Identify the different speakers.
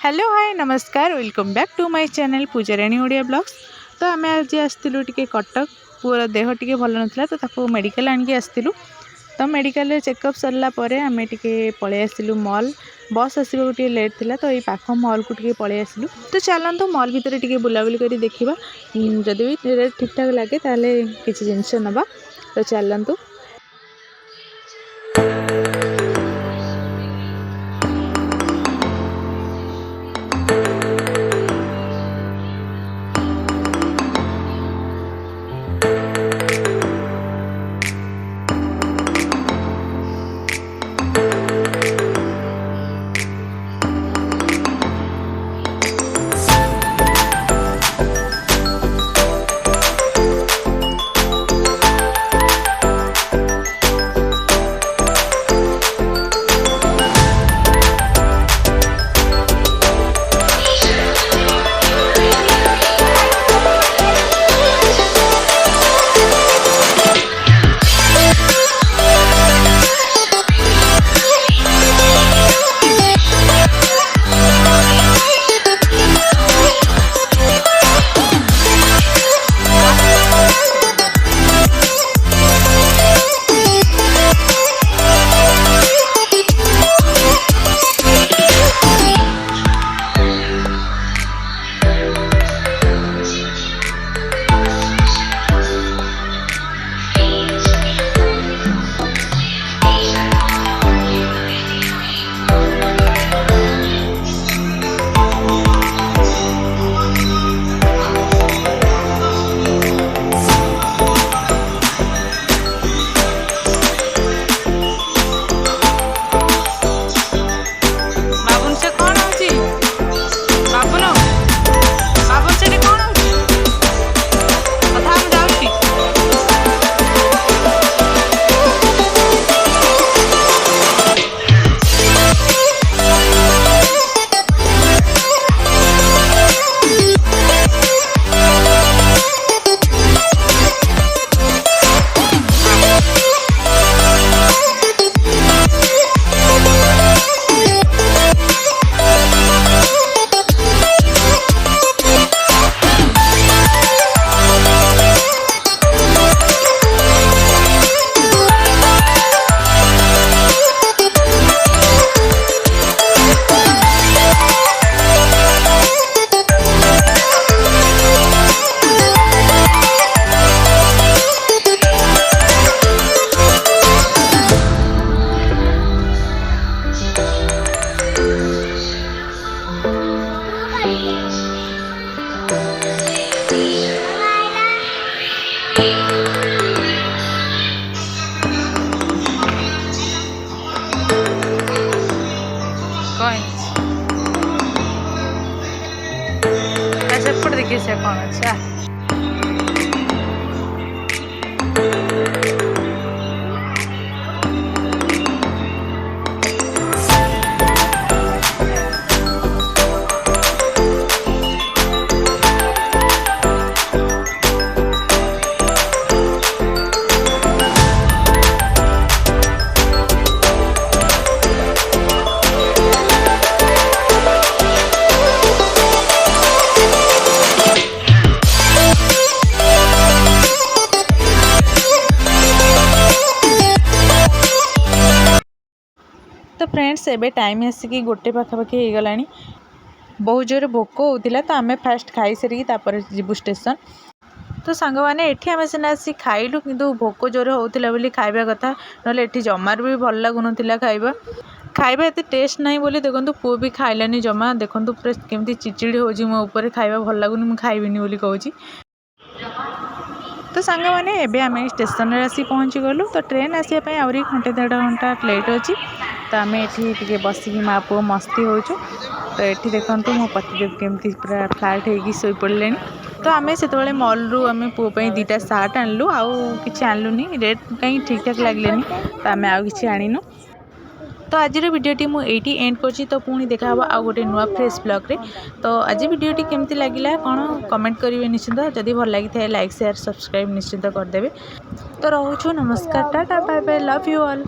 Speaker 1: Hello hi नमस्कार welcome back to my channel Pujarani Odia blogs. तो आम आज आसलु टे कटक पुअर देह टे भल नाला तो ताको मेडिकल आणिक आसलु। तो मेडिकल चेकअप सरला आम टे पलि आसलु मॉल। बस आसवा टे लेट थिला तो ये पाख मॉल को टे पलि आसलु। तो चलतु मॉल भितर टे बुलाबुली कर देखा जदि भी रेट ठीक ठाक लगे ताले किसी जिनस नवा। तो चलतु सेपट देखिए से कौन अच्छा तो फ्रेंड्स एबे टाइम आसिकी गोटे पाखापाखि हो गला। बहुत जोर भोक होता तो आम फास्ट खाई सारिकी जीवु स्टेशन। तो सांग मैंने एठी आम सीना आसी खाइलु किंतु भोक जोर होता बोली खाइबा कथा ना जमार भी भल लगुन खाइबा खाइबा एत टेस्ट ना बोली देखो पुओ भी खाइलानी जमा देखो पूरा केमती चिड़चिड़ी हो मो ऊपर खाइबा भल लगुनि मुझे खाइबिनी बोली कहूँ। तो सांग मैंने एबे आम स्टेशन आसी पहुँची गलु। तो ट्रेन आसापी आहरी घंटे 1.5 घंटा लेट अच्छी। तो आम ये बसिकी माँ पुओ मस्ती होचु। तो ये देखूँ मो पतिदेव केमती पूरा फ्लाट होगी शोई पड़े। तो आम से मॉल रू आम पुओ 2टा सार्ट आणलु आउ कि आणलुनी रेट कहीं ठीक ठाक लगे तो आम आउ कि आणीनु। तो आज भिडियोटी मुझे एंड कर तो पुणी देखा आउ गोटे नुआ फ्रेश ब्लॉग रे। तो आज भिडियोटी केमती लगिला कौन कमेंट करेंगे निश्चिंत। जदि भल लगी था लाइक शेयर सब्सक्राइब निश्चिंत करदे। तो रोचु नमस्कार tata bye bye love you all.